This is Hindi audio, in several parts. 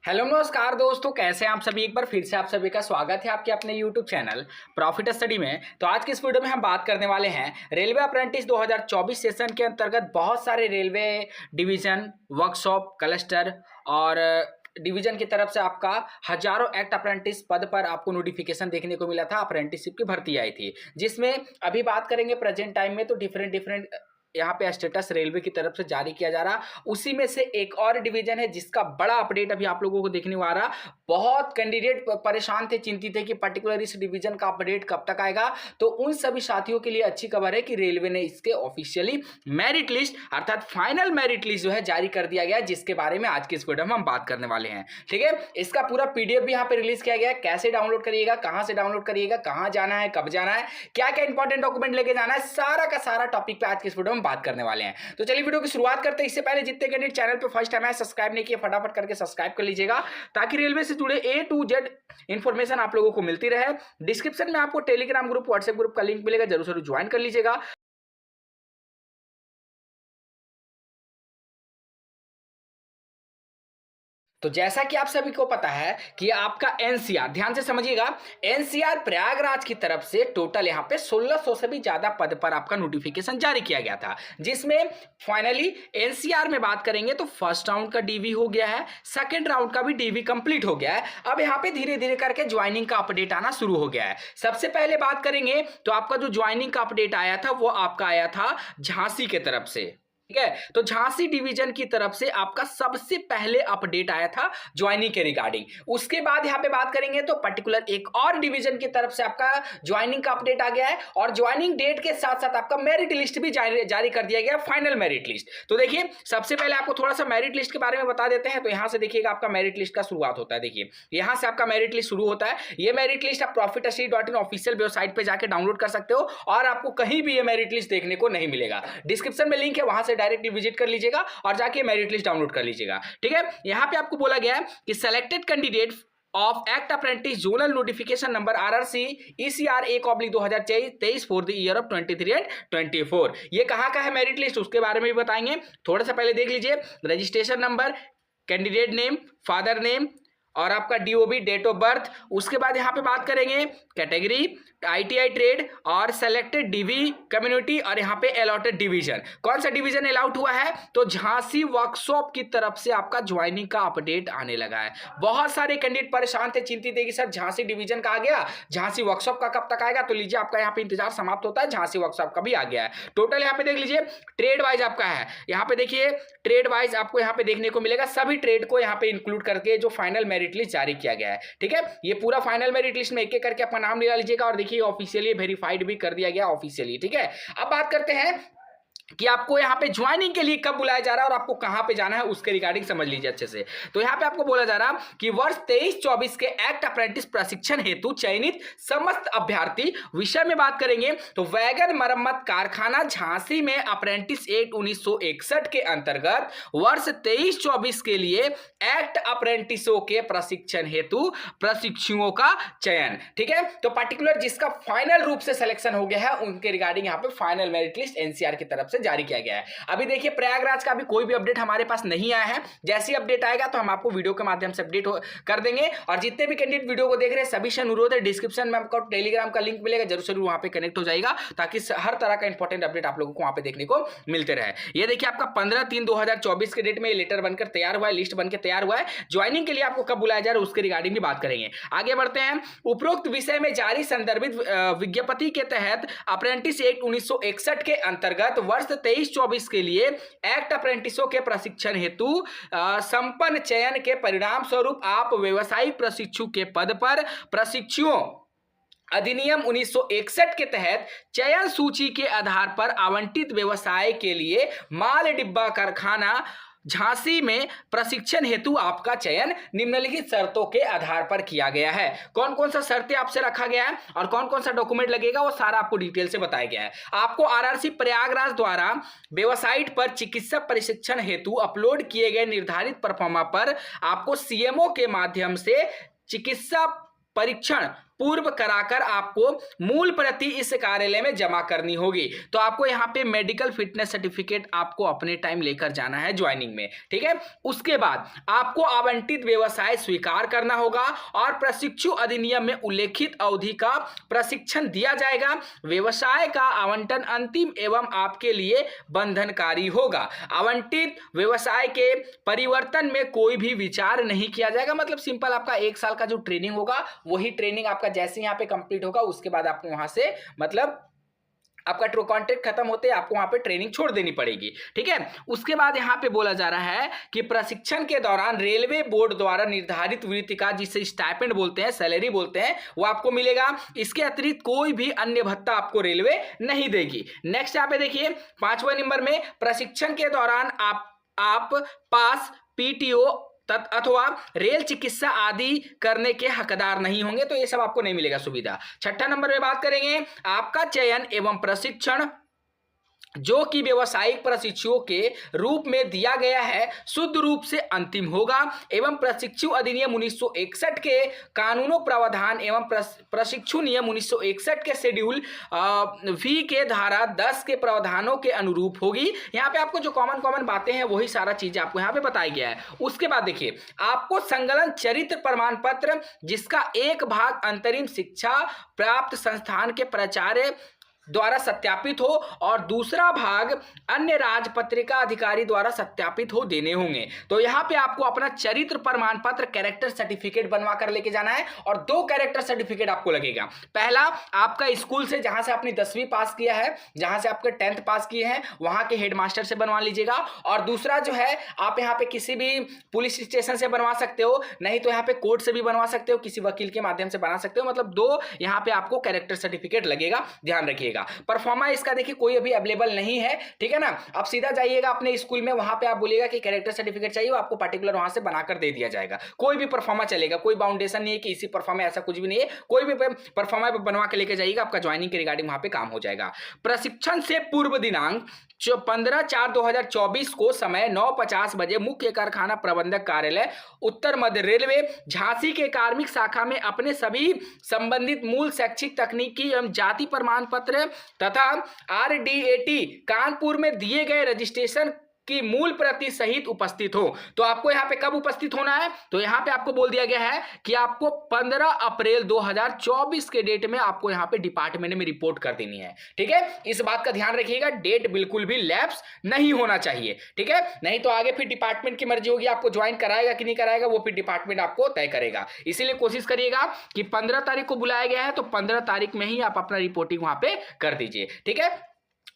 हेलो नमस्कार दोस्तों, कैसे हैं आप सभी। एक बार फिर से आप सभी का स्वागत है आपके अपने यूट्यूब चैनल प्रॉफिट स्टडी में। तो आज की इस वीडियो में हम बात करने वाले हैं रेलवे अप्रेंटिस 2024 सेशन के अंतर्गत बहुत सारे रेलवे डिवीजन, वर्कशॉप, क्लस्टर और डिवीजन की तरफ से आपका हजारों एक्ट अप्रेंटिस पद पर आपको नोटिफिकेशन देखने को मिला था। अप्रेंटिसशिप की भर्ती आई थी, जिसमें अभी बात करेंगे प्रेजेंट टाइम में तो डिफरेंट यहाँ पे स्टेटस रेलवे की तरफ से जारी किया जा रहा। उसी में से एक और डिवीजन है जिसका बड़ा अपडेट अभी आप लोगों को देखने को आ रहा। बहुत कैंडिडेट परेशान थे, चिंतित थे कि पर्टिकुलर इस डिवीजन का अपडेट कब तक आएगा। तो उन सभी साथियों के लिए अच्छी खबर है कि रेलवे ने इसके ऑफिशियली मेरिट लिस्ट अर्थात फाइनल मेरिट लिस्ट जो है जारी कर दिया गया, जिसके बारे में आज की इस वीडियो में हम बात करने वाले हैं। ठीक है, इसका पूरा पीडीएफ भी यहाँ पे रिलीज किया गया है। कैसे डाउनलोड करिएगा, कहां से डाउनलोड करिएगा, कहां जाना है, कब जाना है, क्या क्या इंपॉर्टेंट डॉक्यूमेंट लेके जाना है, सारा का सारा टॉपिक पे आज की इस वीडियो में बात करने वाले हैं। तो चलिए वीडियो की शुरुआत करते हैं। इससे पहले जितने कैंडिडेट चैनल पे फर्स्ट टाइम है सब्सक्राइब नहीं किए, फटाफट करके सब्सक्राइब कर लीजिएगा ताकि रेलवे से जुड़े A to Z इंफॉर्मेशन आप लोगों को मिलती रहे। डिस्क्रिप्शन में आपको टेलीग्राम ग्रुप, व्हाट्सएप ग्रुप का लिंक मिलेगा, जरूर जरूर ज्वाइन कर लीजिएगा। तो जैसा कि आप सभी को पता है कि आपका एनसीआर, ध्यान से समझिएगा, एनसीआर प्रयागराज की तरफ से टोटल यहां पे 1600 से भी ज्यादा पद पर आपका नोटिफिकेशन जारी किया गया था, जिसमें फाइनली एनसीआर में बात करेंगे तो फर्स्ट राउंड का डीवी हो गया है, सेकंड राउंड का भी डीवी कंप्लीट हो गया है। अब यहां पे धीरे धीरे करके ज्वाइनिंग का अपडेट आना शुरू हो गया है। सबसे पहले बात करेंगे तो आपका जो ज्वाइनिंग का अपडेट आया था वो आपका आया था झांसी के तरफ से। ठीक है, तो झांसी डिवीजन की तरफ से आपका सबसे पहले अपडेट आया था ज्वाइनिंग के रिगार्डिंग। उसके बाद यहां पे बात करेंगे तो पर्टिकुलर एक और डिवीजन की तरफ से आपका ज्वाइनिंग का अपडेट आ गया है और ज्वाइनिंग डेट के साथ साथ आपका मेरिट लिस्ट भी जारी कर दिया गया, फाइनल मेरिट लिस्ट। तो देखिए, सबसे पहले आपको थोड़ा सा मेरिट लिस्ट के बारे में बता देते हैं। तो यहां से देखिएगा आपका मेरिट लिस्ट का शुरुआत होता है। देखिए, यहां से आपका मेरिट लिस्ट शुरू होता है। ये मेरिट लिस्ट आप profitstudy.in ऑफिशियल वेबसाइट पे जाके डाउनलोड कर सकते हो और आपको कहीं भी ये मेरिट लिस्ट देखने को नहीं मिलेगा। डिस्क्रिप्शन में लिंक है, वहां से डायरेक्टली विजिट कर लीजिएगा और जाके मेरिट लिस्ट डाउनलोड कर लीजिएगा। ठीक है, यहां पे आपको बोला गया है कि selected candidate of act apprentice zonal notification number RRC ECR 1/2023 for the year of 23 and 24। ये कहां का है मेरिट लिस्ट, उसके बारे में भी बताएंगे। थोड़ा सा पहले देख लीजिए, registration number, candidate name, father name और आपका DOB, डेट ऑफ बर्थ। उसके बाद यहां पे बात करेंगे कैटेगरी, ITI ट्रेड और सेलेक्टेड डीवी कम्युनिटी और यहां पे अलॉटेड डिवीजन। कौन सा डिवीजन अलाउट हुआ है, तो झांसी वर्कशॉप की तरफ से आपका ज्वाइनिंग का अपडेट आने लगा है। बहुत सारे कैंडिडेट परेशान थे, चिंतित थे कि सर झांसी डिवीजन का आ गया, झांसी वर्कशॉप का कब तक आएगा। तो लीजिए, आपका यहाँ पे इंतजार समाप्त होता है, झांसी वर्कशॉप का भी आ गया है। टोटल यहाँ पे देख लीजिए, ट्रेड वाइज आपका है। यहाँ पे देखिए, ट्रेड वाइज आपको यहाँ पे देखने को मिलेगा, सभी ट्रेड को यहाँ पे इंक्लूड करके जो फाइनल मेरिट लिस्ट जारी किया गया है। ठीक है, ये पूरा फाइनल मेरिट लिस्ट में एक एक करके अपना नाम ले लीजिएगा और देखिए ऑफिशियली वेरीफाइड भी कर दिया गया ऑफिशियली। ठीक है, अब बात करते हैं कि आपको यहां पे ज्वाइनिंग के लिए कब बुलाया जा रहा है और आपको कहां पे जाना है, उसके रिगार्डिंग समझ लीजिए अच्छे से। तो यहां पे आपको बोला जा रहा कि वर्ष 23-24 के एक्ट अप्रेंटिस प्रशिक्षण हेतु चयनित समस्त अभ्यर्थी, विषय में बात करेंगे तो वैगन मरम्मत कारखाना झांसी में अप्रेंटिस एक्ट 1961 के अंतर्गत वर्ष 23-24 के लिए एक्ट अप्रेंटिसों के प्रशिक्षण हेतु प्रशिक्षुओं का चयन। ठीक है, तो पर्टिकुलर जिसका फाइनल रूप से सिलेक्शन हो गया है उनके रिगार्डिंग यहां पे फाइनल मेरिट लिस्ट एनसीआर की तरफ से जारी किया गया है। अभी देखिए, प्रयागराज का भी कोई भी अपडेट हमारे पास नहीं आया है। जैसे ही अपडेट आएगा तो हम आपको वीडियो के माध्यम से अपडेट कर देंगे। और जितने भी कैंडिडेट वीडियो को देख रहे हैं सभी से अनुरोध है, डिस्क्रिप्शन में आपको टेलीग्राम का लिंक मिलेगा, जरूर जरूर वहां पे कनेक्ट हो जाएगा ताकि हर तरह का इंपॉर्टेंट अपडेट आप लोगों को वहां पे देखने को मिलते रहे। ये देखिए, आपका 15/3/2024 के डेट में लेटर बनकर तैयार हुआ है, लिस्ट बनकर तैयार हुआ है। ज्वाइनिंग के लिए आपको कब बुलाया जा रहा है उसके रिगार्डिंग भी बात करेंगे। आगे बढ़ते हैं। उपरोक्त विषय में जारी संदर्भित विज्ञप्ति के तहत अप्रेंटिस एक्ट 1961 के अंतर्गत वर्ष 23-24 के लिए एक्ट अप्रेंटिसों के प्रशिक्षण हेतु संपन्न चयन के परिणाम स्वरूप आप व्यवसायिक प्रशिक्षु के पद पर प्रशिक्षुओं अधिनियम 1961 के तहत चयन सूची के आधार पर आवंटित व्यवसाय के लिए माल डिब्बा कारखाना झांसी में प्रशिक्षण हेतु आपका चयन निम्नलिखित शर्तों के आधार पर किया गया है। कौन कौन सा शर्तें आपसे रखा गया है और कौन कौन सा डॉक्यूमेंट लगेगा वो सारा आपको डिटेल से बताया गया है। आपको RRC प्रयागराज द्वारा वेबसाइट पर चिकित्सा प्रशिक्षण हेतु अपलोड किए गए निर्धारित परफॉर्मा पर आपको CMO के माध्यम से चिकित्सा परीक्षण पूर्व कराकर आपको मूल प्रति इस कार्यालय में जमा करनी होगी। तो आपको यहाँ पे मेडिकल फिटनेस सर्टिफिकेट आपको अपने टाइम लेकर जाना है ज्वाइनिंग में, ठीक है। उसके बाद आपको आवंटित व्यवसाय स्वीकार करना होगा और प्रशिक्षु अधिनियम में उल्लेखित अवधि का प्रशिक्षण दिया जाएगा। व्यवसाय का आवंटन अंतिम एवं आपके लिए बंधनकारी होगा। आवंटित व्यवसाय के परिवर्तन में कोई भी विचार नहीं किया जाएगा। मतलब सिंपल आपका 1 साल का जो ट्रेनिंग होगा वही ट्रेनिंग आपका जैसे यहाँ पे कंप्लीट होगा उसके बाद आपको वहां से मतलब आपका ट्रू कॉन्ट्रैक्ट खत्म होते हैं आपको वहां पे ट्रेनिंग छोड़ देनी पड़ेगी, ठीक है। उसके बाद यहां पे बोला जा रहा है कि प्रशिक्षण के दौरान रेलवे बोर्ड द्वारा निर्धारित वृत्ति का, जिसे स्टाइपेंड बोलते हैं, सैलरी बोलते हैं, वो आपको मिलेगा। इसके अतिरिक्त कोई भी अन्य भत्ता आपको रेलवे नहीं देगी। नेक्स्ट यहाँ पे देखिए 5वें नंबर में, प्रशिक्षण के दौरान आप पास पीटीओ अथवा रेल चिकित्सा आदि करने के हकदार नहीं होंगे, तो ये सब आपको नहीं मिलेगा सुविधा। 6 नंबर में बात करेंगे, आपका चयन एवं प्रशिक्षण जो कि व्यावसायिक प्रशिक्षुओं के रूप में दिया गया है शुद्ध रूप से अंतिम होगा एवं प्रशिक्षु अधिनियम 1961 के कानूनों प्रावधान एवं प्रशिक्षु नियम 1961 के शेड्यूल वी के धारा 10 के प्रावधानों के अनुरूप होगी। यहाँ पे आपको जो कॉमन बातें हैं वही सारा चीजें आपको यहाँ पे बताई गया है। उसके बाद देखिए, आपको संलग्न चरित्र प्रमाण पत्र जिसका एक भाग अंतरिम शिक्षा प्राप्त संस्थान के प्राचार्य द्वारा सत्यापित हो और दूसरा भाग अन्य राजपत्रिका अधिकारी द्वारा सत्यापित हो देने होंगे। तो यहाँ पे आपको अपना चरित्र प्रमाण पत्र कैरेक्टर सर्टिफिकेट बनवा कर लेके जाना है और 2 कैरेक्टर सर्टिफिकेट आपको लगेगा। पहला आपका स्कूल से जहां से आपने 10वीं पास किया है, जहां से आपके 10th पास किए हैं, वहां के हेडमास्टर से बनवा लीजिएगा। और दूसरा जो है आप यहाँ पे किसी भी पुलिस स्टेशन से बनवा सकते हो, नहीं तो यहाँ पे कोर्ट से भी बनवा सकते हो, किसी वकील के माध्यम से बना सकते हो। मतलब 2 यहाँ पे आपको कैरेक्टर सर्टिफिकेट लगेगा, ध्यान रखिएगा। परफॉर्मा इसका देखिए कोई अभी अवेलेबल नहीं है, ठीक है ना। आप सीधा जाइएगा अपने स्कूल में, वहां पे आप बोलिएगा कि कैरेक्टर सर्टिफिकेट चाहिए, आपको पर्टिकुलर वहां से बनाकर दे दिया जाएगा। कोई भी परफॉर्मा चलेगा, कोई बाउंडेशन नहीं है कि इसी परफॉर्मा, ऐसा कुछ भी नहीं है। कोई भी परफॉर्मा बनवा के लेके जाइएगा, आपका ज्वाइनिंग के रिगार्डिंग वहां पे काम हो जाएगा। प्रशिक्षण से पूर्व दिनांक 15/4/2024 को समय 9:50 बजे मुख्य कारखाना प्रबंधक कार्यालय उत्तर मध्य रेलवे झांसी के कार्मिक शाखा में अपने सभी संबंधित मूल शैक्षिक तकनीकी एवं जाति प्रमाण पत्र तथा RDAT कानपुर में दिए गए रजिस्ट्रेशन की मूल प्रति सहित उपस्थित हो। तो आपको यहाँ पे कब उपस्थित होना है, तो यहाँ पे आपको बोल दिया गया है कि आपको 15 अप्रैल 2024 के डेट में आपको यहाँ पे डिपार्टमेंट में रिपोर्ट कर देनी है, ठीक है। इस बात का ध्यान रखिएगा, डेट बिल्कुल भी लैप्स नहीं होना चाहिए, ठीक है। नहीं तो आगे फिर डिपार्टमेंट की मर्जी होगी, आपको ज्वाइन कराएगा कि नहीं कराएगा वो फिर डिपार्टमेंट आपको तय करेगा। इसीलिए कोशिश करिएगा कि 15 तारीख को बुलाया गया है तो 15 तारीख में ही आप अपना रिपोर्टिंग वहां पे कर दीजिए, ठीक है।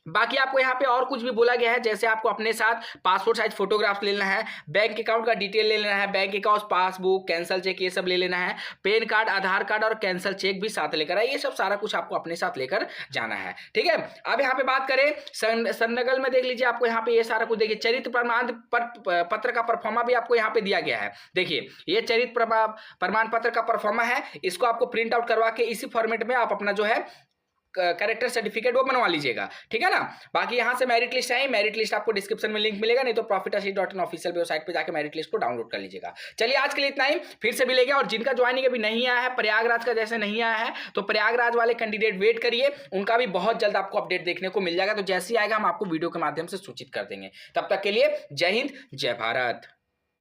बाकी आपको यहाँ पे और कुछ भी बोला गया है, जैसे आपको अपने साथ पासपोर्ट साइज फोटोग्राफ ले लेना है, बैंक अकाउंट का डिटेल ले लेना है, bank account, passbook, cancel cheque, ये सब ले लेना है, पेन कार्ड, आधार कार्ड और कैंसल चेक भी साथ लेकर आए। ये सब सारा कुछ आपको अपने साथ लेकर जाना है, ठीक है। अब यहाँ पे बात करें संलग्न में, देख लीजिए आपको यहाँ पे ये सारा कुछ देखिए, चरित्र प्रमाण पत्र का परफॉर्मा भी आपको यहाँ पे दिया गया है। देखिए ये चरित्र प्रमाण पत्र का परफॉर्मा है, इसको आपको प्रिंट आउट करवा के इसी फॉर्मेट में आप अपना जो है कैरेक्टर सर्टिफिकेट वो बनवा लीजिएगा, ठीक है ना। बाकी यहाँ से मेरिट लिस्ट है, मेरिट लिस्ट आपको डिस्क्रिप्शन में लिंक मिलेगा, नहीं तो profitashit.in ऑफिशियल वेबसाइट पे जाकर मेरिट लिस्ट को डाउनलोड कर लीजिएगा। चलिए आज के लिए इतना ही, फिर से मिलेगा। और जिनका ज्वाइनिंग अभी नहीं आया है, प्रयागराज का जैसे नहीं आया है, तो प्रयागराज वाले कैंडिडेट वेट करिए, उनका भी बहुत जल्द आपको अपडेट देखने को मिल जाएगा। तो जैसे ही आएगा हम आपको वीडियो के माध्यम से सूचित कर देंगे। तब तक के लिए जय हिंद, जय भारत।